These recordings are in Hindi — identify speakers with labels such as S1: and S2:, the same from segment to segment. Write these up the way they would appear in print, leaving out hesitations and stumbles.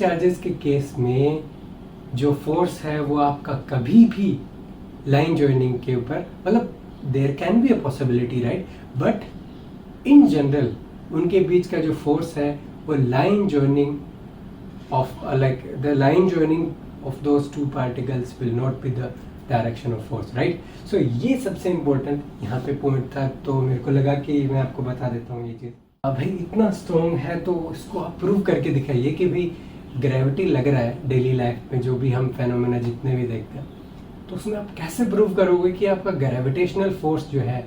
S1: चार्जेस के केस में जो फोर्स है वो आपका कभी भी लाइन जॉइनिंग के ऊपर, मतलब there can be a possibility right, but in general उनके बीच का जो फोर्स है वो line joining of like the line joining of those two particles will not be the direction of force right. So ये सबसे इम्पोर्टेंट यहाँ पे पॉइंट था, तो मेरे को लगा कि मैं आपको बता देता हूँ ये चीज़. अब भाई इतना स्ट्रॉन्ग है तो इसको आप प्रूव करके दिखाइए कि भाई ग्रेविटी लग रहा है डेली लाइफ में, जो भी हम फेनोमेना जितने भी देखते हैं, तो उसमें आप कैसे प्रूव करोगे कि आपका ग्रेविटेशनल फोर्स जो है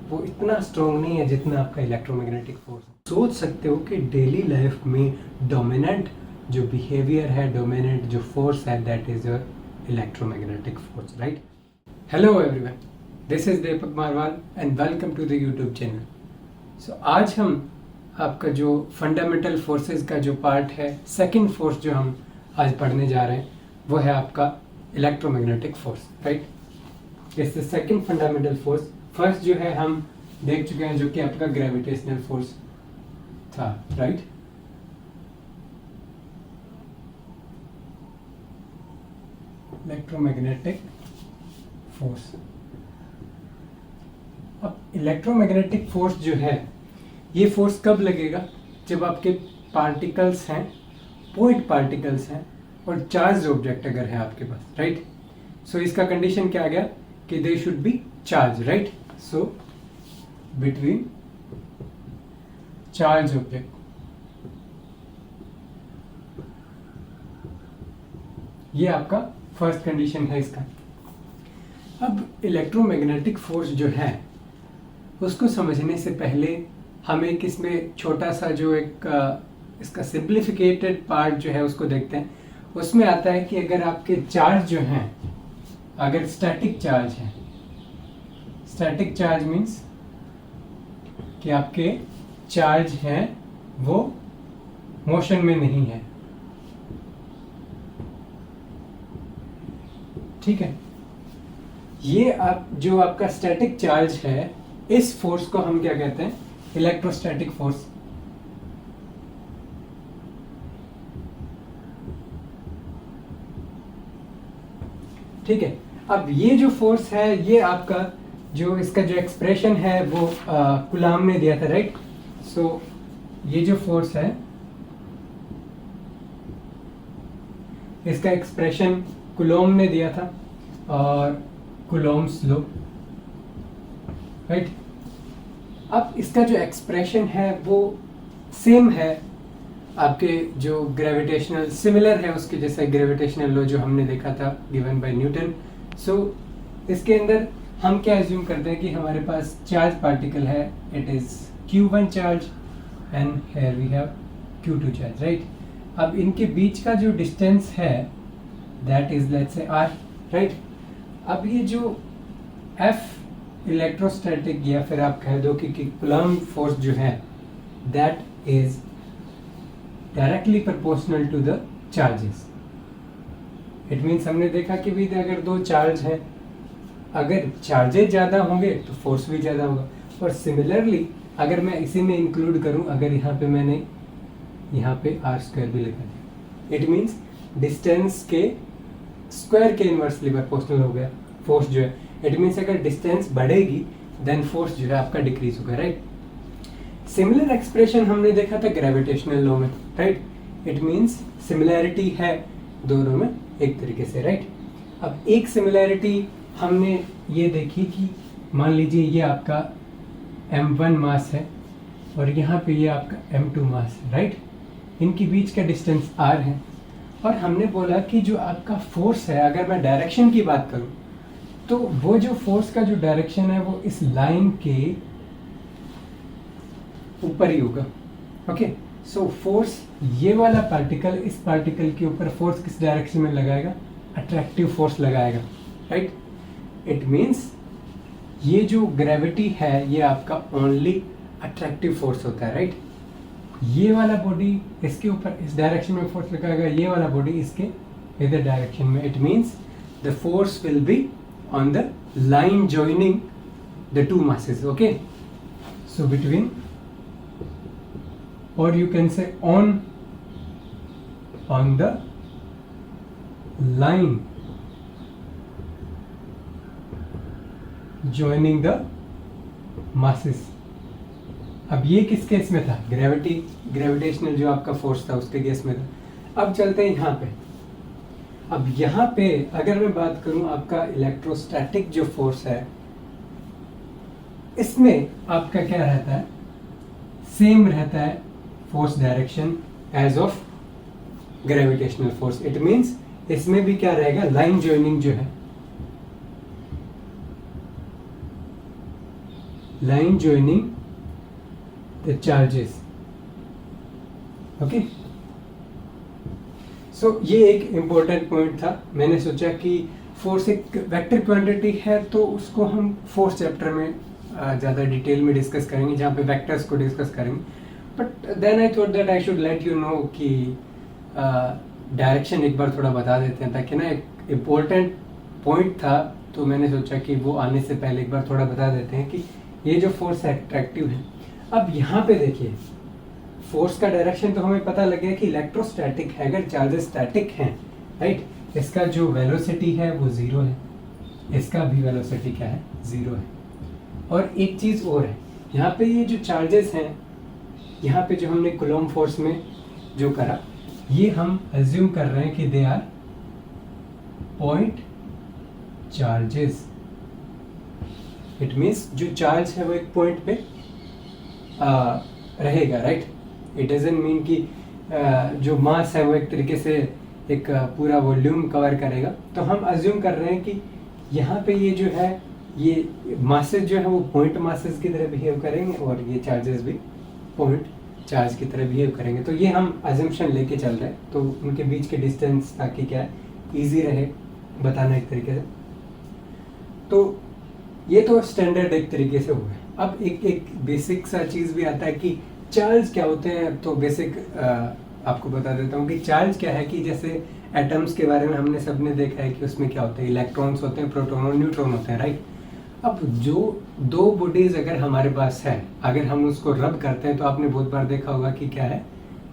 S1: वो इतना स्ट्रॉन्ग नहीं है जितना आपका इलेक्ट्रोमैग्नेटिक फोर्स. सोच सकते हो कि डेली लाइफ में डोमिनेंट जो बिहेवियर है, डोमिनेंट जो फोर्स है, that is your electromagnetic force right. Hello everyone, this is Deepak Marwal and welcome to the YouTube channel. So आज हम आपका जो फंडामेंटल फोर्सेस का जो पार्ट है, सेकंड फोर्स जो हम आज पढ़ने जा रहे हैं वो है आपका इलेक्ट्रोमैग्नेटिक फोर्स राइट. इस सेकंड फंडामेंटल फोर्स, फर्स्ट जो है हम देख चुके हैं जो कि आपका ग्रेविटेशनल फोर्स था राइट. Electromagnetic force. अब इलेक्ट्रोमैग्नेटिक फोर्स जो है ये फोर्स कब लगेगा, जब आपके पार्टिकल्स हैं, पॉइंट पार्टिकल्स हैं और चार्ज ऑब्जेक्ट अगर है आपके पास राइट. सो इसका कंडीशन क्या आ गया कि they should be charge right. So between charge object, ये आपका फर्स्ट कंडीशन है इसका. अब इलेक्ट्रोमैग्नेटिक फोर्स जो है उसको समझने से पहले हम एक इसमें छोटा सा जो एक इसका सिंप्लीफिकेटेड पार्ट जो है उसको देखते हैं. उसमें आता है कि अगर आपके चार्ज जो हैं, अगर स्टैटिक चार्ज है, स्टैटिक चार्ज मीन्स कि आपके चार्ज हैं वो मोशन में नहीं है, ठीक है. ये आप जो आपका स्टैटिक चार्ज है, इस फोर्स को हम क्या कहते हैं, इलेक्ट्रोस्टैटिक फोर्स. ठीक है. अब ये जो फोर्स है ये आपका जो इसका जो एक्सप्रेशन है वो कुलाम ने दिया था राइट. सो ये जो फोर्स है इसका एक्सप्रेशन कुलोम ने दिया था और कुलोम्स लॉ राइट. अब इसका जो एक्सप्रेशन है वो सेम है आपके जो ग्रेविटेशनल, सिमिलर है उसके जैसा ग्रेविटेशनल लॉ जो हमने देखा था गिवन बाय न्यूटन. सो इसके अंदर हम क्या एज्यूम करते हैं कि हमारे पास चार्ज पार्टिकल है, it is Q1 charge and here we have Q2 charge right. अब इनके बीच का जो डिस्टेंस है that is let's say r right. अब ये जो F इलेक्ट्रोस्टैटिक या फिर आप कह दो कि कूलम्ब फोर्स जो है that is directly proportional to the charges. It means हमने देखा कि भी अगर दो चार्ज है, अगर चार्जेस ज़्यादा होंगे तो फोर्स भी ज़्यादा होगा. और सिमिलरली अगर मैं इसी में इंक्लूड करूं, अगर यहाँ पे मैंने यहाँ पे r² भी लिखा दिया, इट मीन्स डिस्टेंस के स्क्वायर के इनवर्सली प्रोपोर्शनल हो गया फोर्स जो है. इट मीन्स अगर डिस्टेंस बढ़ेगी देन फोर्स जो है आपका डिक्रीज होगा राइट. सिमिलर एक्सप्रेशन हमने देखा था ग्रेविटेशनल लॉ में राइट. इट मीन्स सिमिलैरिटी है दोनों में एक तरीके से राइट. अब एक सिमिलैरिटी हमने ये देखी कि मान लीजिए ये आपका m1 मास है और यहाँ पे ये आपका m2 मास है राइट. इनके बीच का डिस्टेंस r है और हमने बोला कि जो आपका फोर्स है, अगर मैं डायरेक्शन की बात करूं तो वो जो फोर्स का जो डायरेक्शन है वो इस लाइन के ऊपर ही होगा. ओके. सो फोर्स, ये वाला पार्टिकल इस पार्टिकल के ऊपर फोर्स किस डायरेक्शन में लगाएगा, अट्रैक्टिव फोर्स लगाएगा राइट. इट मीन्स ये जो ग्रेविटी है ये आपका ओनली अट्रैक्टिव फोर्स होता है राइट. ये वाला बॉडी इसके ऊपर इस डायरेक्शन में फोर्स लगाएगा, ये वाला बॉडी इसके इधर डायरेक्शन में. It means the force will be on the line joining the two masses. Okay, so between, or you can say on on the line joining the masses। अब ये किस केस में था? ग्रेविटेशनल जो आपका फोर्स था उसके केस में था। अब चलते हैं यहाँ पे। अब यहाँ पे अगर मैं बात करूं आपका इलेक्ट्रोस्टैटिक जो फोर्स है, इसमें आपका क्या रहता है? सेम रहता है force direction as of gravitational force. It means इसमें भी क्या रहेगा? लाइन ज्वाइनिंग जो है, line joining the charges। Okay, so ये एक इम्पोर्टेंट पॉइंट था। मैंने सोचा कि फोर्स एक वेक्टर क्वांटिटी है तो उसको हम फोर्थ चैप्टर में ज़्यादा डिटेल में डिस्कस करेंगे, जहाँ पे वेक्टर्स को डिस्कस करेंगे। But then I thought that I should let you know कि डायरेक्शन एक बार थोड़ा बता देते हैं, ताकि ना एक इम्पोर्टेंट पॉइंट था, तो मैंने सोचा कि वो आने से पहले एक बार थोड़ा बता देते हैं कि ये जो फोर्स है अट्रैक्टिव है। अब यहाँ पे देखिए, फोर्स का डायरेक्शन तो हमें पता लग गया कि इलेक्ट्रोस्टैटिक है, अगर चार्जेस स्टैटिक हैं, राइट, इसका जो वेलोसिटी है वो जीरो है, इसका भी वेलोसिटी क्या है? जीरो है। और एक चीज और है, यहाँ पे ये जो चार्जेस हैं, यहाँ पे जो हमने कूलॉम फोर्स में जो करा, ये हम अज्यूम कर रहे हैं कि they are point charges. It means जो चार्ज है वो एक पॉइंट पे रहेगा, राइट। इट डजंट मीन कि जो मास है वो एक तरीके से एक पूरा वॉल्यूम कवर करेगा। तो हम अज्यूम कर रहे हैं कि यहाँ पे ये जो है, ये मासेस जो है वो पॉइंट मासेस की तरह बिहेव करेंगे और ये चार्जेस भी पॉइंट चार्ज की तरह बिहेव करेंगे। तो ये हम अजम्पशन लेके चल रहे हैं, तो उनके बीच के डिस्टेंस ताकि क्या है, ईजी रहे बताना एक तरीके से। तो ये तो स्टैंडर्ड एक तरीके से हुआ। अब एक बेसिक सा चीज भी आता है कि चार्ज क्या होते हैं। तो बेसिक आपको बता देता हूँ कि चार्ज क्या है, कि जैसे एटम्स के बारे में हमने सबने देखा है कि उसमें क्या होते हैं, इलेक्ट्रॉन्स होते हैं, प्रोटॉन और न्यूट्रॉन होते हैं, राइट। अब जो दो बॉडीज अगर हमारे पास है, अगर हम उसको रब करते हैं तो आपने बहुत बार देखा होगा कि क्या है,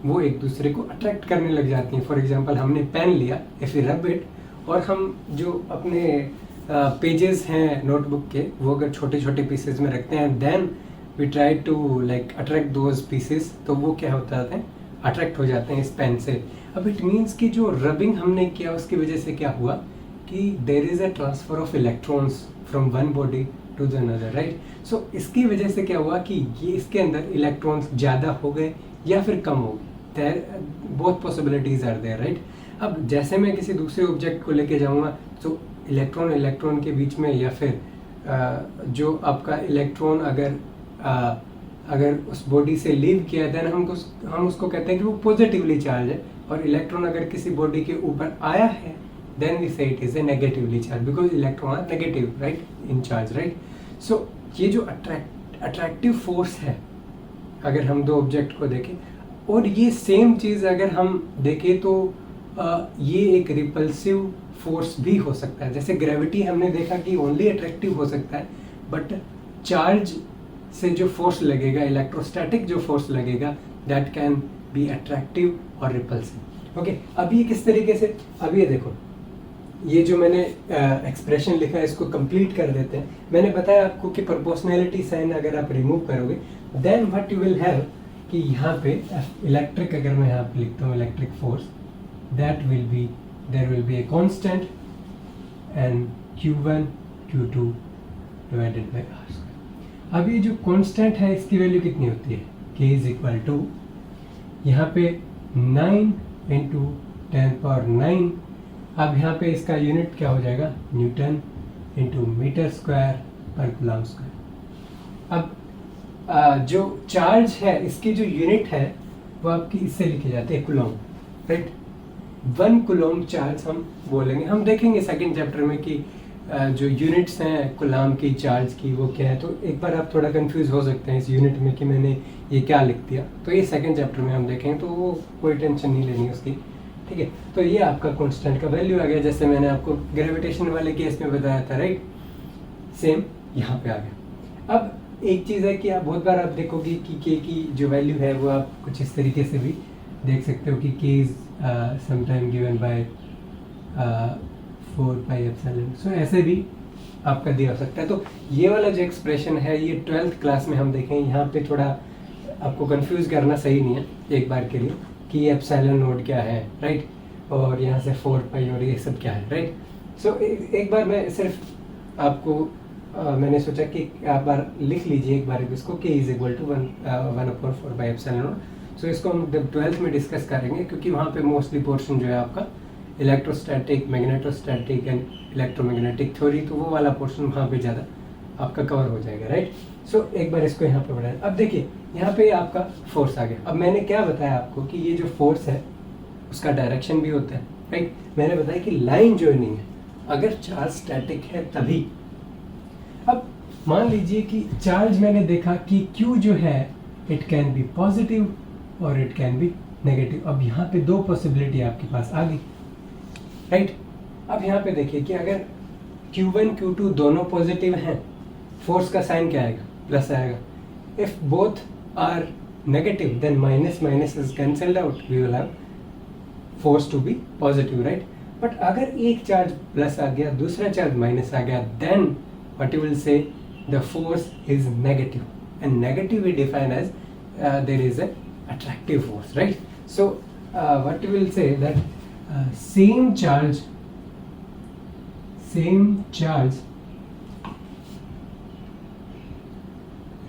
S1: वो एक दूसरे को अट्रैक्ट करने लग जाती हैं। फॉर एग्जाम्पल, हमने पेन लिया, इफ यू रब इट, और हम जो अपने पेजेस हैं नोटबुक के, वो अगर छोटे छोटे पीसेस में रखते हैं, then we try to like attract those pieces, तो वो क्या होता है, अट्रैक्ट हो जाते हैं इस पेन से। अब इट मीन्स कि जो रबिंग हमने किया उसकी वजह से क्या हुआ कि there is a transfer of electrons from one body to the another, right. So इसकी वजह से क्या हुआ कि ये इसके अंदर इलेक्ट्रॉन्स ज़्यादा हो गए या फिर कम हो गए, both possibilities are there, right. अब जैसे मैं किसी दूसरे ऑब्जेक्ट को लेके जाऊंगा, तो इलेक्ट्रॉन के बीच में, या फिर जो आपका इलेक्ट्रॉन अगर उस बॉडी से लीव किया, देन हम उसको कहते हैं कि वो पॉजिटिवली चार्ज है। और इलेक्ट्रॉन अगर किसी बॉडी के ऊपर आया है, then we say it is a negatively charge, because electron are negative, right, in charge, right. So ये जो अट्रैक्टिव फोर्स है, अगर हम दो ऑब्जेक्ट को देखें, और ये सेम चीज़ अगर हम देखें तो ये एक रिपल्सिव फोर्स भी हो सकता है। जैसे ग्रेविटी हमने देखा कि ओनली अट्रैक्टिव हो सकता है, बट चार्ज से जो फोर्स लगेगा, इलेक्ट्रोस्टैटिक जो फोर्स लगेगा, दैट कैन बी अट्रैक्टिव और रिपल्सिव। ओके, अब ये किस तरीके से, अब ये देखो, ये जो मैंने एक्सप्रेशन लिखा है इसको कंप्लीट कर देते हैं। मैंने बताया आपको कि प्रोपोर्शनैलिटी साइन अगर आप रिमूव करोगे, then what you will have कि यहाँ पे इलेक्ट्रिक, अगर मैं यहाँ पे लिखता हूँ electric force, that will be, there will be a constant and Q1 Q2 divided by R square. अब ये जो कांस्टेंट है इसकी वैल्यू कितनी होती है, K इज इक्वल टू, यहाँ पे 9 इंटू 10⁹। अब यहाँ पे इसका यूनिट क्या हो जाएगा, न्यूटन इंटू मीटर स्क्वायर पर कूलम स्क्वायर। अब जो चार्ज है इसकी जो यूनिट है वो आपकी इससे लिखी जाती है कूलम, राइट। 1 कूलम चार्ज हम बोलेंगे, हम देखेंगे सेकंड चैप्टर में कि जो यूनिट्स हैं कूलम की चार्ज की वो क्या है। तो एक बार आप थोड़ा कंफ्यूज हो सकते हैं इस यूनिट में कि मैंने ये क्या लिख दिया, तो ये सेकंड चैप्टर में हम देखेंगे, तो वो कोई टेंशन नहीं लेनी उसकी, ठीक है। तो ये आपका कांस्टेंट का वैल्यू आ गया, जैसे मैंने आपको ग्रेविटेशन वाले केस में बताया था, राइट, सेम यहाँ पे आ गया। अब एक चीज़ है कि आप बहुत बार आप देखोगे कि K की जो वैल्यू है वो आप कुछ इस तरीके से भी देख सकते हो कि k is sometime given by 4 pi epsilon, so ऐसे भी आपका दिया हो सकता है। तो ये वाला जो एक्सप्रेशन है ये 12th क्लास में हम देखें, यहाँ पे थोड़ा आपको कंफ्यूज करना सही नहीं है एक बार के लिए कि ये एप्सिलॉन नोड क्या है, राइट, और यहाँ से 4 पाई और ये सब क्या है, राइट। सो एक बार मैं सिर्फ आपको मैंने सोचा कि आप बार लिख लीजिए एक बार इसको, k is equal to 1/4 by epsilon naught. So इसको हम जब 12th में डिस्कस करेंगे, क्योंकि वहाँ पे मोस्टली पोर्शन जो है आपका electrostatic, magnetostatic and electromagnetic theory, तो वो वाला पोर्शन वहाँ पे ज़्यादा आपका कवर हो जाएगा, राइट। सो एक बार इसको यहाँ पे बढ़ाएं। अब देखिए यहाँ पे आपका फोर्स आ गया। अब मैंने क्या बताया आपको कि ये जो फोर्स है उसका डायरेक्शन भी होता है, राइट। मैंने बताया कि लाइन जॉइनिंग है अगर चार्ज स्टैटिक है तभी। अब मान लीजिए कि चार्ज मैंने देखा कि Q जो है इट कैन बी पॉजिटिव और इट कैन बी नेगेटिव। अब यहाँ पे दो पॉसिबिलिटी आपके पास आ गई, राइट। अब यहाँ पे देखिए कि अगर Q1 Q2 दोनों पॉजिटिव हैं, फोर्स का साइन क्या आएगा, प्लस आएगा। If both are negative then minus minus is cancelled out, we will have force to be positive, right. But अगर एक चार्ज प्लस आ गया, दूसरा चार्ज माइनस आ गया, then what you will say the force is negative, and negative we define as there is a attractive force, right? So what you will say that same charge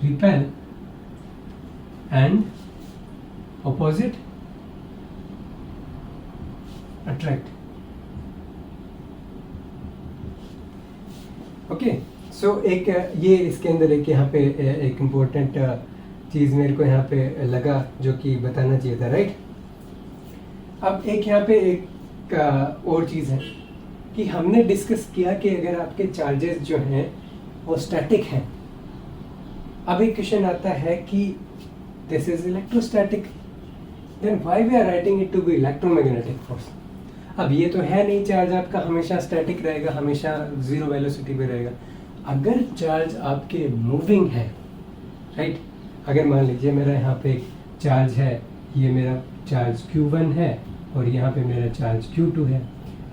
S1: repel and opposite attract. Okay, so एक ये इसके अंदर एक यहाँ पे एक इम्पोर्टेंट चीज़ मेरे को यहाँ पे लगा जो कि बताना चाहिए था, राइट। अब एक यहाँ पे एक और चीज़ है कि हमने डिस्कस किया कि अगर आपके चार्जेस जो हैं वो स्टैटिक हैं। अब एक क्वेश्चन आता है कि this is electrostatic, then why we are writing it to be electromagnetic force. अब ये तो है नहीं चार्ज आपका हमेशा स्टैटिक रहेगा, हमेशा जीरो वेलोसिटी पे रहेगा। अगर चार्ज आपके मूविंग है, राइट, अगर मान लीजिए मेरा यहाँ पे एक चार्ज है, ये मेरा चार्ज Q1 है और यहाँ पे मेरा चार्ज Q2 है।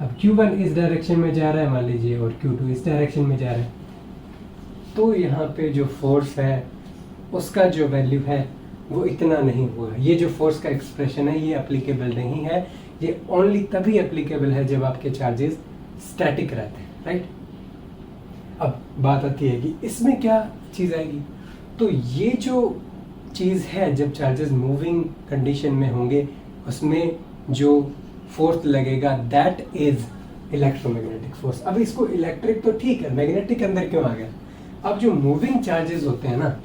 S1: अब Q1 इस डायरेक्शन में जा रहा है मान लीजिए और Q2 इस डायरेक्शन में जा रहा है, तो यहाँ पे जो फोर्स है उसका जो वैल्यू है वो इतना नहीं हुआ। ये जो फोर्स का एक्सप्रेशन है ये एप्लीकेबल नहीं है, ये ओनली तभी एप्लीकेबल है जब आपके चार्जेस स्टैटिक रहते हैं, राइट। अब बात आती है कि इसमें क्या चीज़ आएगी, तो ये जो चीज़ है जब चार्जेस मूविंग कंडीशन में होंगे उसमें जो फोर्स लगेगा दैट इज इलेक्ट्रोमैग्नेटिक फोर्स। अब इसको इलेक्ट्रिक तो ठीक है, मैग्नेटिक अंदर क्यों आ गया। अब जो मूविंग चार्जेस होते हैं ना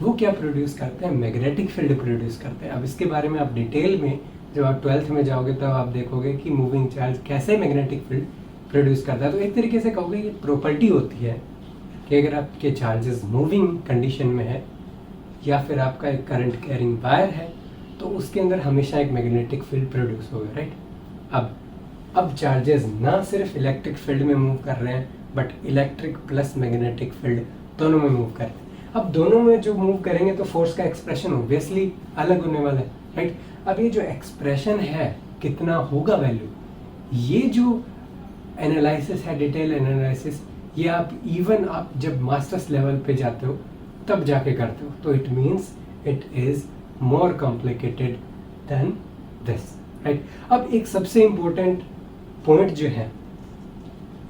S1: वो क्या प्रोड्यूस करते हैं, मैग्नेटिक फील्ड प्रोड्यूस करते हैं। अब इसके बारे में आप डिटेल में जब आप 12th में जाओगे तब आप देखोगे कि मूविंग चार्ज कैसे मैग्नेटिक फील्ड प्रोड्यूस करता है। तो एक तरीके से कहोगे ये प्रॉपर्टी होती है कि अगर आपके चार्जेस मूविंग कंडीशन में है या फिर आपका एक करंट कैरिंग वायर है तो उसके अंदर हमेशा एक मैग्नेटिक फील्ड प्रोड्यूस होगा, राइट। अब चार्जेस ना सिर्फ इलेक्ट्रिक फील्ड में मूव कर रहे हैं but electric plus magnetic field दोनों में मूव कर रहे हैं। अब दोनों में जो मूव करेंगे तो फोर्स का एक्सप्रेशन ऑब्वियसली अलग होने वाला है, राइट। अब ये जो एक्सप्रेशन है कितना होगा वैल्यू, ये जो एनालिसिस है, डिटेल एनालिसिस, ये आप इवन आप जब मास्टर्स लेवल पे जाते हो तब जाके करते हो, तो it means it is more complicated then this, right. अब एक सबसे इम्पोर्टेंट पॉइंट जो है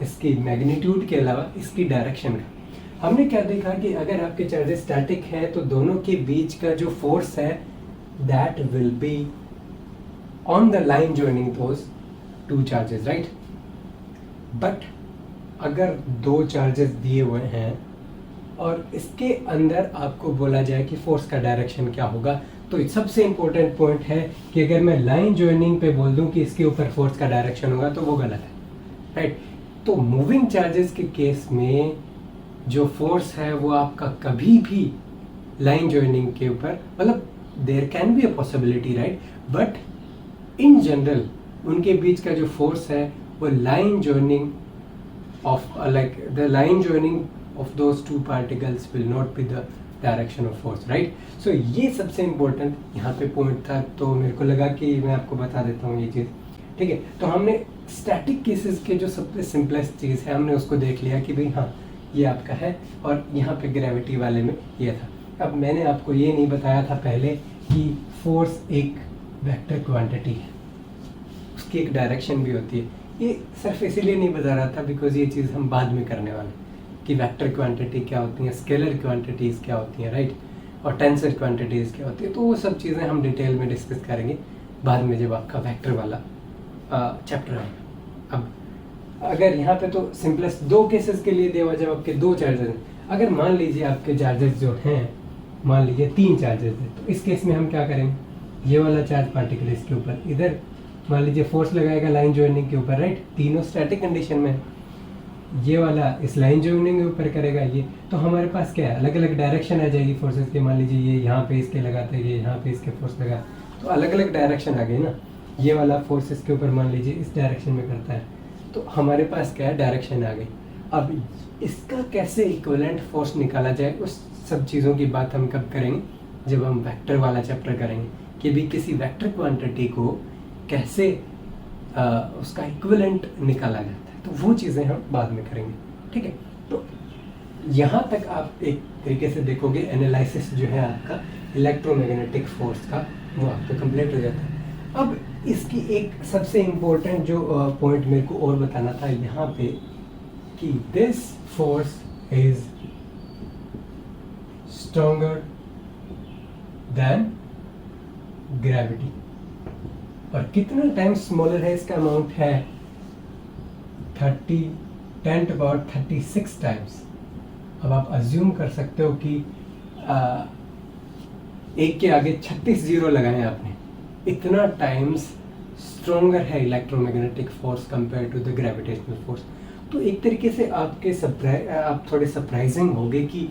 S1: इसकी मैग्नीट्यूड के अलावा इसकी डायरेक्शन का, हमने क्या देखा कि अगर आपके चार्जेस स्टैटिक है तो दोनों के बीच का जो फोर्स है that will be on the line joining those two charges, right. But अगर दो चार्जेस दिए हुए हैं और इसके अंदर आपको बोला जाए कि फोर्स का डायरेक्शन क्या होगा, तो सबसे इंपॉर्टेंट पॉइंट है कि अगर मैं लाइन जॉइनिंग पे बोल दूं कि इसके ऊपर फोर्स का डायरेक्शन होगा तो वो गलत है, राइट। तो मूविंग चार्जेस के केस में जो फोर्स है वो आपका कभी भी लाइन जॉइनिंग के ऊपर, मतलब there can be a possibility, right, but in general उनके बीच का जो फोर्स है वो line joining of like the line joining of those two particles will not be the direction of force, right. So ये सबसे इम्पोर्टेंट यहाँ पे पॉइंट था, तो मेरे को लगा कि मैं आपको बता देता हूँ ये चीज़, ठीक है। तो हमने स्टैटिक केसेस के जो सबसे सिंपलेस्ट चीज़ है हमने उसको देख लिया कि भाई हाँ ये आपका है, और यहाँ पे ग्रेविटी वाले में ये था। अब मैंने आपको ये नहीं बताया था पहले कि फोर्स एक वेक्टर क्वांटिटी है, उसकी एक डायरेक्शन भी होती है। ये सिर्फ इसीलिए नहीं बता रहा था बिकॉज ये चीज़ हम बाद में करने वाले हैं कि वेक्टर क्वांटिटी क्या होती हैं, स्केलर क्वांटिटीज़ क्या होती हैं, राइट, और टेंसर क्वांटिटीज़ क्या होती है। तो वो सब चीज़ें हम डिटेल में डिस्कस करेंगे बाद में जब आपका वेक्टर वाला चैप्टर आएगा। अब अगर यहाँ पे तो सिंपलेस्ट दो केसेस के लिए दिया हुआ, जब आपके दो चार्जेस हैं, अगर मान लीजिए आपके चार्जेस जो हैं, मान लीजिए 3 चार्जेस हैं, तो इस केस में हम क्या करेंगे, ये वाला चार्ज पार्टिकल इसके ऊपर, इधर मान लीजिए फोर्स लगाएगा लाइन जॉइनिंग के ऊपर, राइट, तीनों स्टैटिक कंडीशन में, ये वाला इस लाइन जॉइनिंग के ऊपर करेगा ये, तो हमारे पास क्या है, अलग अलग डायरेक्शन आ जाएगी फोर्सेस के। मान लीजिए ये यहाँ पे इसके लगाते हैं, ये यहाँ पे इसके फोर्स लगा, तो अलग अलग डायरेक्शन आ गई ना। ये वाला फोर्स इसके ऊपर मान लीजिए इस डायरेक्शन में करता है, तो हमारे पास क्या है, डायरेक्शन आ गई। अब इसका कैसे इक्विवेलेंट फोर्स निकाला जाए, उस सब चीज़ों की बात हम कब करेंगे, जब हम वेक्टर वाला चैप्टर करेंगे कि भी किसी वेक्टर क्वांटिटी को कैसे उसका इक्विवेलेंट निकाला जाता है, तो वो चीज़ें हम बाद में करेंगे, ठीक है। तो यहाँ तक आप एक तरीके से देखोगे एनालिसिस जो है आपका इलेक्ट्रोमैग्नेटिक फोर्स का, वो आपका कंप्लीट हो जाता है। अब इसकी एक सबसे इम्पोर्टेंट जो पॉइंट मेरे को और बताना था यहाँ पे कि this force is stronger than gravity, और कितना टाइम्स स्मॉलर है, इसका अमाउंट है 10⁻36 टाइम्स। अब आप अज्यूम कर सकते हो कि एक के आगे 36 जीरो लगाए आपने, इतना टाइम्स स्ट्रॉन्गर है electromagnetic force compare to the gravitational force. तो एक तरीके से आप थोड़े सरप्राइजिंग होगे कि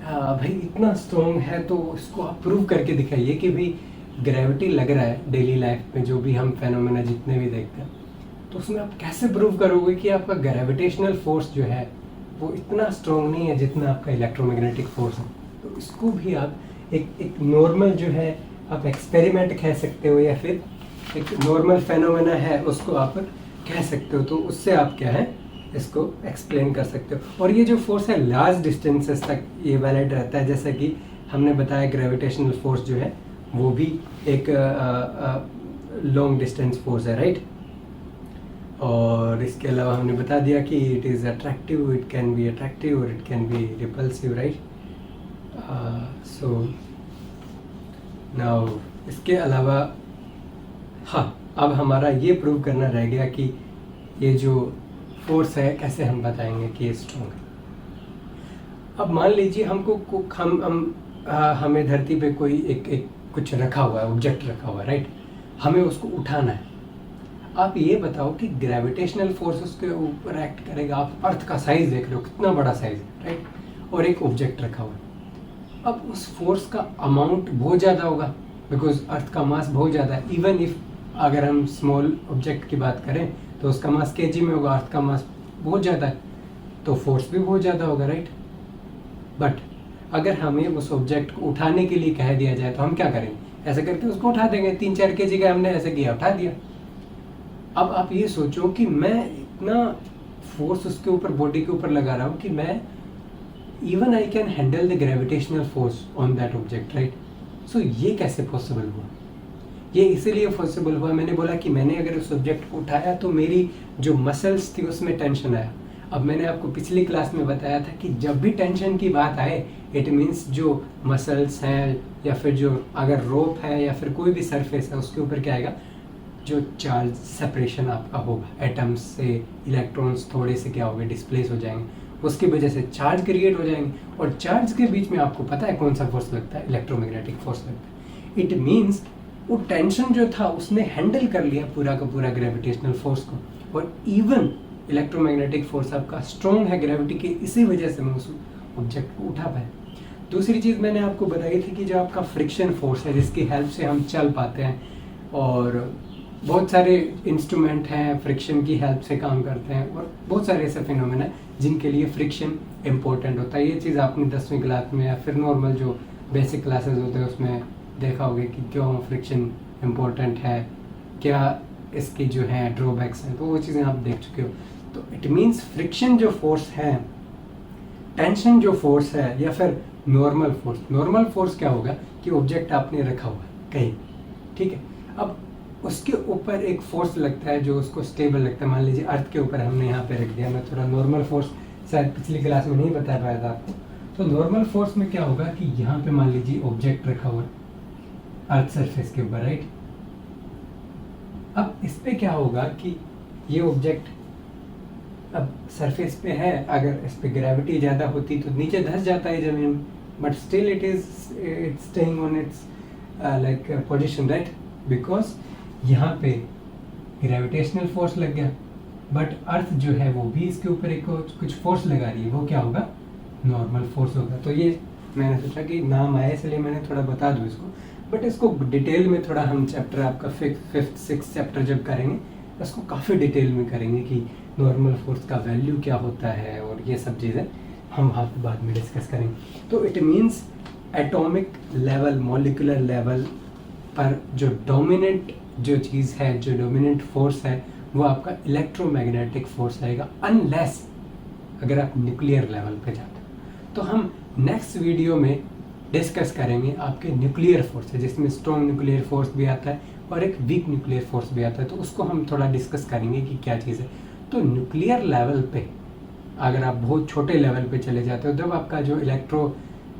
S1: भाई इतना स्ट्रॉन्ग है, तो इसको आप प्रूव करके दिखाइए कि भाई ग्रेविटी लग रहा है डेली लाइफ में, जो भी हम फेनोमेना जितने भी देखते हैं, तो उसमें आप कैसे प्रूव करोगे कि आपका ग्रेविटेशनल फोर्स जो है वो इतना स्ट्रॉन्ग नहीं है जितना आपका इलेक्ट्रोमैग्नेटिक फोर्स है। तो इसको भी आप एक नॉर्मल जो है आप एक्सपेरिमेंट कह सकते हो, या फिर एक नॉर्मल फेनोमेना है उसको आप कह सकते हो, तो उससे आप क्या है इसको एक्सप्लेन कर सकते हो। और ये जो फोर्स है लार्ज डिस्टेंसेस तक ये वैलिड रहता है, जैसा कि हमने बताया ग्रेविटेशनल फोर्स जो है वो भी एक लॉन्ग डिस्टेंस फोर्स है, राइट। और इसके अलावा हमने बता दिया कि it is attractive, it can be attractive और it can be repulsive, right. So now इसके अलावा हाँ, अब हमारा ये प्रूव करना रह गया कि ये जो फोर्स है कैसे हम बताएंगे कि ये स्ट्रॉन्ग है। अब मान लीजिए हमको हमें धरती पे कोई एक कुछ रखा हुआ है, ऑब्जेक्ट रखा हुआ है, राइट, हमें उसको उठाना है। आप ये बताओ कि ग्रेविटेशनल फोर्स उसके ऊपर एक्ट करेगा, आप अर्थ का साइज देख रहे हो कितना बड़ा साइज है, राइट, और एक ऑब्जेक्ट रखा हुआ है। अब उस फोर्स का अमाउंट बहुत ज़्यादा होगा बिकॉज अर्थ का मास बहुत ज़्यादा है। इवन इफ अगर हम स्मॉल ऑब्जेक्ट की बात करें तो उसका मास केजी में होगा, अर्थ का मास बहुत ज़्यादा है, तो फोर्स भी बहुत ज़्यादा होगा, राइट। बट अगर हमें उस ऑब्जेक्ट को उठाने के लिए कह दिया जाए तो हम क्या करेंगे, ऐसे करके उसको उठा देंगे। 3-4 केजी का हमने ऐसे किया, उठा दिया। अब आप ये सोचो कि मैं इतना फोर्स उसके ऊपर, बॉडी के ऊपर लगा रहा हूँ कि मैं even I can handle the gravitational force on that object, right. So ये कैसे पॉसिबल हुआ? ये इसीलिए पॉसिबल हुआ, मैंने बोला कि मैंने अगर उस ऑब्जेक्ट को उठाया तो मेरी जो मसल्स थी उसमें टेंशन आया। अब मैंने आपको पिछली क्लास में बताया था कि जब भी टेंशन की बात आए इट मीन्स जो मसल्स हैं या फिर जो अगर रोप है या फिर कोई भी सरफेस है उसके ऊपर क्या आएगा, जो चार्ज सेपरेशन आपका होगा, एटम्स से इलेक्ट्रॉन्स थोड़े से क्या होंगे, डिस्प्लेस हो जाएंगे, उसकी वजह से चार्ज क्रिएट हो जाएंगे। और चार्ज के बीच में आपको पता है कौन सा फोर्स लगता है, इलेक्ट्रोमैग्नेटिक फोर्स लगता है। इट मीन्स वो टेंशन जो था उसने हैंडल कर लिया पूरा का पूरा ग्रेविटेशनल फोर्स को, और इवन इलेक्ट्रोमैग्नेटिक फोर्स आपका स्ट्रॉन्ग है ग्रेविटी की, इसी वजह से मैं उस ऑब्जेक्ट को उठा पाया। दूसरी चीज़ मैंने आपको बताई थी कि जो आपका फ्रिक्शन फोर्स है जिसकी हेल्प से हम चल पाते हैं, और बहुत सारे इंस्ट्रूमेंट हैं फ्रिक्शन की हेल्प से काम करते हैं, और बहुत सारे ऐसे फिनोमेना जिनके लिए फ्रिक्शन इम्पोर्टेंट होता है। ये चीज़ आपने 10वीं क्लास में या फिर नॉर्मल जो बेसिक क्लासेस होते हैं उसमें देखा होगा कि क्यों फ्रिक्शन इम्पोर्टेंट है, क्या इसकी जो है ड्रॉबैक्स हैं, तो वो चीज़ें आप देख चुके हो। तो इट मीन्स फ्रिक्शन जो फोर्स है, टेंशन जो फोर्स है, या फिर नॉर्मल फोर्स क्या होगा कि ऑब्जेक्ट आपने रखा हुआ है कहीं, ठीक है, अब उसके ऊपर एक फोर्स लगता है जो उसको स्टेबल लगता है। मान लीजिए अर्थ के ऊपर हमने यहाँ पे रख दिया, मैं थोड़ा नॉर्मल फोर्स शायद पिछली क्लास में नहीं बता पाया था आपको। तो नॉर्मल फोर्स में क्या होगा कि यहाँ पे मान लीजिए ऑब्जेक्ट रखा हुआ है अर्थ सरफेस के ऊपर, राइट। अब इस पे क्या होगा कि ये ऑब्जेक्ट अब सरफेस पे है, अगर इस पे ग्रेविटी ज़्यादा होती तो नीचे धंस जाता है ज़मीन में, but still it's staying on it's like position, right, because यहाँ पे ग्रेविटेशनल फोर्स लग गया, बट अर्थ जो है वो भी इसके ऊपर एक कुछ फोर्स लगा रही है, वो क्या होगा, नॉर्मल फोर्स होगा। तो ये मैंने सोचा कि नाम आया इसलिए मैंने थोड़ा बता दूँ इसको, बट इसको डिटेल में थोड़ा हम चैप्टर आपका 5th 6th चैप्टर जब करेंगे इसको काफ़ी डिटेल में करेंगे कि नॉर्मल फोर्स का वैल्यू क्या होता है, और ये सब चीज़ें हम बाद में डिस्कस करेंगे। तो it means atomic level, molecular level पर जो डोमिनेंट जो चीज़ है, जो डोमिनेंट फोर्स है, वो आपका इलेक्ट्रोमैग्नेटिक फोर्स रहेगा, अनलेस अगर आप न्यूक्लियर लेवल पे जाते हो। तो हम नेक्स्ट वीडियो में डिस्कस करेंगे आपके न्यूक्लियर फोर्स है, जिसमें स्ट्रॉन्ग न्यूक्लियर फोर्स भी आता है और एक वीक न्यूक्लियर फोर्स भी आता है, तो उसको हम थोड़ा डिस्कस करेंगे कि क्या चीज़ है। तो न्यूक्लियर लेवल पे अगर आप बहुत छोटे लेवल पे चले जाते हो, जब आपका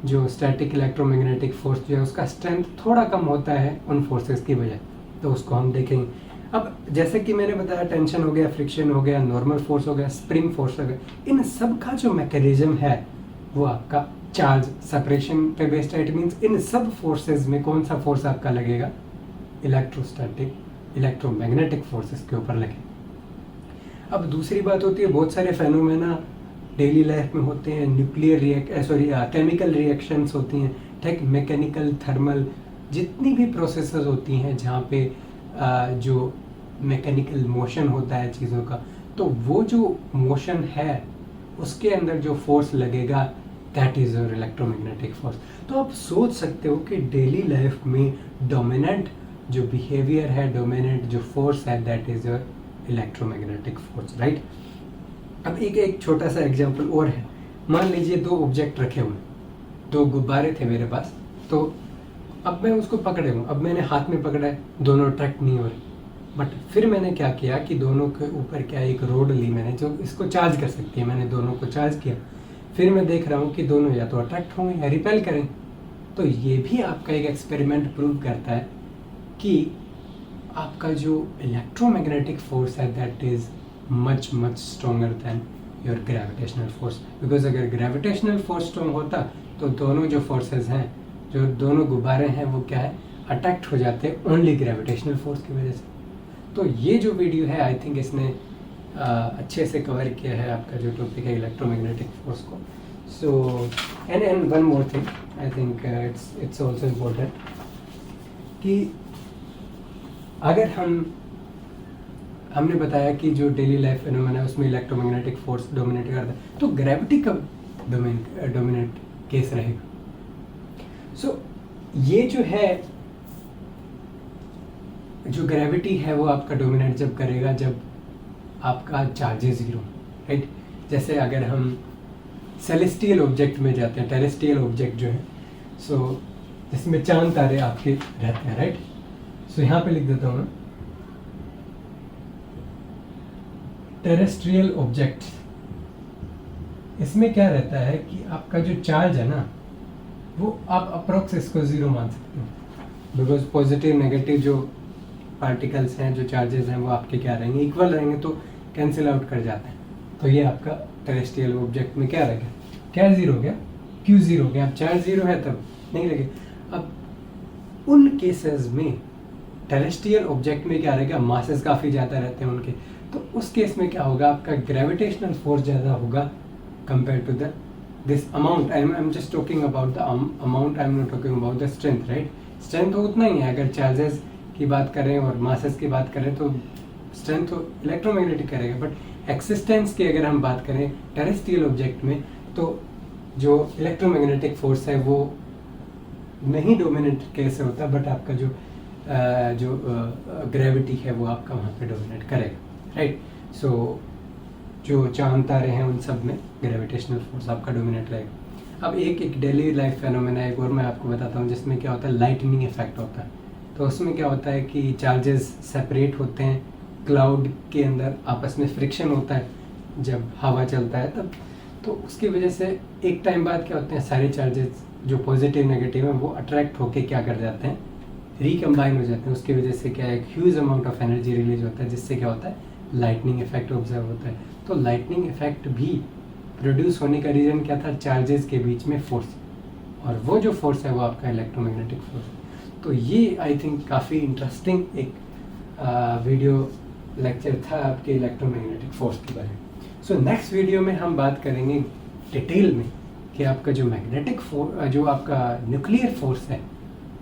S1: जो स्टैटिक इलेक्ट्रोमैग्नेटिक फोर्स जो है उसका स्ट्रेंथ थोड़ा कम होता है उन फोर्सेस की वजह, तो उसको हम देखेंगे। अब जैसे कि मैंने बताया, टेंशन हो गया, फ्रिक्शन हो गया, नॉर्मल फोर्स हो गया, स्प्रिंग फोर्स हो गया, इन सब का जो मैकेनिज्म है वो आपका चार्ज सेपरेशन पे बेस्ड है। इट मीन्स इन सब फोर्सेस में कौन सा फोर्स आपका लगेगा, इलेक्ट्रोस्टैटिक इलेक्ट्रोमैग्नेटिक फोर्सेस के ऊपर लगे। अब दूसरी बात होती है, बहुत सारे फेनोमेना डेली लाइफ में होते हैं, केमिकल रिएक्शंस होती हैं, ठीक, मैकेनिकल, थर्मल, जितनी भी प्रोसेसेस होती हैं जहाँ पे जो मैकेनिकल मोशन होता है चीज़ों का, तो वो जो मोशन है उसके अंदर जो फोर्स लगेगा that is your electromagnetic force. तो आप सोच सकते हो कि डेली लाइफ में डोमिनेंट जो बिहेवियर है, डोमिनेंट जो फोर्स है, that is your electromagnetic force, right. अब एक छोटा सा एग्जांपल और है। मान लीजिए दो ऑब्जेक्ट रखे हुए, दो गुब्बारे थे मेरे पास, तो अब मैं उसको पकड़े हूँ, अब मैंने हाथ में पकड़ा है, दोनों अट्रैक्ट नहीं हो रहे, बट फिर मैंने क्या किया कि दोनों के ऊपर क्या एक रोड ली मैंने जो इसको चार्ज कर सकती है, मैंने दोनों को चार्ज किया, फिर मैं देख रहा हूँ कि दोनों या तो अट्रैक्ट होंगे या रिपेल करें। तो ये भी आपका एक एक्सपेरिमेंट प्रूव करता है कि आपका जो इलेक्ट्रोमैग्नेटिक फोर्स है that is much stronger then your gravitational force. Because अगर ग्रेविटेशनल फोर्स स्ट्रॉन्ग होता तो दोनों जो फोर्सेस हैं, जो दोनों गुब्बारे हैं, वो क्या है, अट्रैक्ट हो जाते हैं ओनली ग्रेविटेशनल फोर्स की वजह से। तो ये जो वीडियो है, आई थिंक इसने अच्छे से कवर किया है आपका जो टॉपिक है इलेक्ट्रोमैग्नेटिक फोर्स को। So and one more thing, I think it's also important कि अगर हमने बताया कि जो डेली लाइफ फिनोमेना है उसमें इलेक्ट्रोमैग्नेटिक फोर्स डोमिनेट करता है, तो ग्रेविटी कब डोमिनेट केस रहेगा। सो ये जो है, जो ग्रेविटी है वो आपका डोमिनेट जब करेगा जब आपका चार्जेस जीरो, राइट। जैसे अगर हम सेलेस्टियल ऑब्जेक्ट में जाते हैं, टेरेस्ट्रियल ऑब्जेक्ट जो है, सो जिसमें चांद तारे आपके रहते हैं, राइट। सो यहाँ पे लिख देता हूँ मैं, टेरेस्ट्रियल ऑब्जेक्ट, इसमें क्या रहता है कि आपका जो चार्ज है ना, वो आप अप्रोक्स इसको ज़ीरो मान सकते हो, बिकॉज पॉजिटिव नेगेटिव जो पार्टिकल्स हैं, जो चार्जेस हैं, वो आपके क्या रहेंगे, इक्वल रहेंगे, तो कैंसिल आउट कर जाते हैं। तो ये आपका टेरेस्ट्रियल ऑब्जेक्ट में क्या रहेगा, क्या ज़ीरो हो गया, क्यों ज़ीरो हो गया, अब चार्ज ज़ीरो है तब नहीं लगे। अब उन केसेस में टेरेस्ट्रियल ऑब्जेक्ट में क्या रहेगा, मासेस काफ़ी ज़्यादा रहते हैं उनके, तो उस केस में क्या होगा, आपका ग्रेविटेशनल फोर्स ज़्यादा होगा compare to this amount. I am just talking about the amount, I am not talking about the strength, right. Strength तो उतना ही है, अगर चार्जेस की बात करें और मासेस की बात करें तो स्ट्रेंथ तो इलेक्ट्रोमैग्नेटिक करेगा, बट एक्सिस्टेंस की अगर हम बात करें टेरेस्ट्रियल ऑब्जेक्ट में, तो जो इलेक्ट्रोमैग्नेटिक फोर्स है वो नहीं डोमिनेट कैसे होता, बट आपका जो ग्रेविटी है वो आपका वहाँ पे डोमिनेट करेगा, राइट। सो जो चांद तारे हैं उन सब में ग्रेविटेशनल फोर्स आपका डोमिनेट रहेगा। अब एक डेली लाइफ फेनोमेना है एक और मैं आपको बताता हूँ, जिसमें क्या होता है, लाइटनिंग इफेक्ट होता है। तो उसमें क्या होता है कि चार्जेस सेपरेट होते हैं, क्लाउड के अंदर आपस में फ्रिक्शन होता है जब हवा चलता है तब, तो उसकी वजह से एक टाइम बाद क्या होते हैं, सारे चार्जेस जो पॉजिटिव नेगेटिव हैं वो अट्रैक्ट होके क्या कर जाते हैं, रिकम्बाइन हो जाते हैं। उसकी वजह से क्या है, एक huge amount of energy release होता है, जिससे क्या होता है, लाइटनिंग इफेक्ट ऑब्जर्व होता है। तो लाइटनिंग इफेक्ट भी प्रोड्यूस होने का रीज़न क्या था, चार्जेस के बीच में फोर्स, और वो जो फोर्स है वो आपका इलेक्ट्रोमैग्नेटिक फोर्स है। तो ये आई थिंक काफ़ी इंटरेस्टिंग एक वीडियो लेक्चर था आपके इलेक्ट्रोमैग्नेटिक फोर्स के बारे में। सो नेक्स्ट वीडियो में हम बात करेंगे डिटेल में कि आपका जो मैग्नेटिक फोर्स, जो आपका न्यूक्लियर फोर्स है,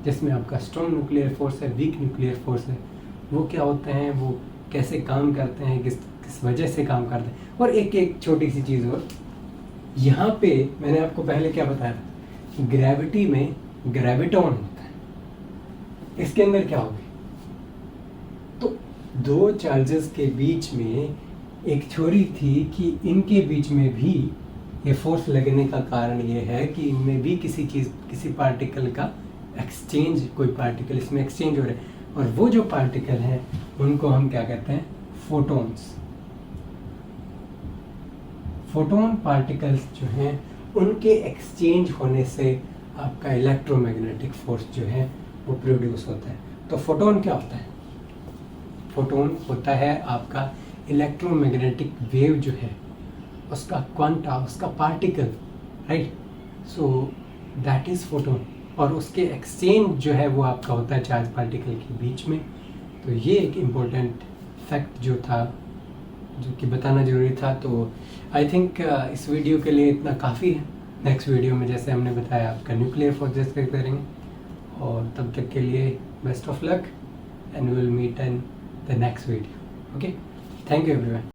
S1: जिसमें आपका स्ट्रॉन्ग न्यूक्लियर फोर्स है, वीक न्यूक्लियर फोर्स है, वो क्या होते हैं, वो कैसे काम करते हैं, किस वजह से काम करते हैं। और एक छोटी सी चीज़ और, यहाँ पे मैंने आपको पहले क्या बताया था, ग्रेविटी में ग्रेविटॉन होता है, इसके अंदर क्या होगी, तो दो चार्जेस के बीच में एक थ्योरी थी कि इनके बीच में भी ये फोर्स लगने का कारण ये है कि इनमें भी किसी पार्टिकल का एक्सचेंज, कोई पार्टिकल इसमें एक्सचेंज हो रहे हैं, और वो जो पार्टिकल हैं उनको हम क्या कहते हैं, फोटॉन्स। फोटोन पार्टिकल्स जो हैं उनके एक्सचेंज होने से आपका इलेक्ट्रोमैग्नेटिक फोर्स जो है वो प्रोड्यूस होता है। तो फोटोन क्या होता है, फोटोन होता है आपका इलेक्ट्रोमैग्नेटिक वेव जो है उसका क्वांटा, उसका particle, right. So that is photon, और उसके एक्सचेंज जो है वो आपका होता है चार्ज पार्टिकल के बीच में। तो ये एक इम्पोर्टेंट फैक्ट जो था, जो कि बताना ज़रूरी था। तो आई थिंक इस वीडियो के लिए इतना काफ़ी है। नेक्स्ट वीडियो में जैसे हमने बताया आपका न्यूक्लियर फोर्स डिस्कस करेंगे, और तब तक के लिए best of luck and will meet in the next video. Okay, thank you everyone.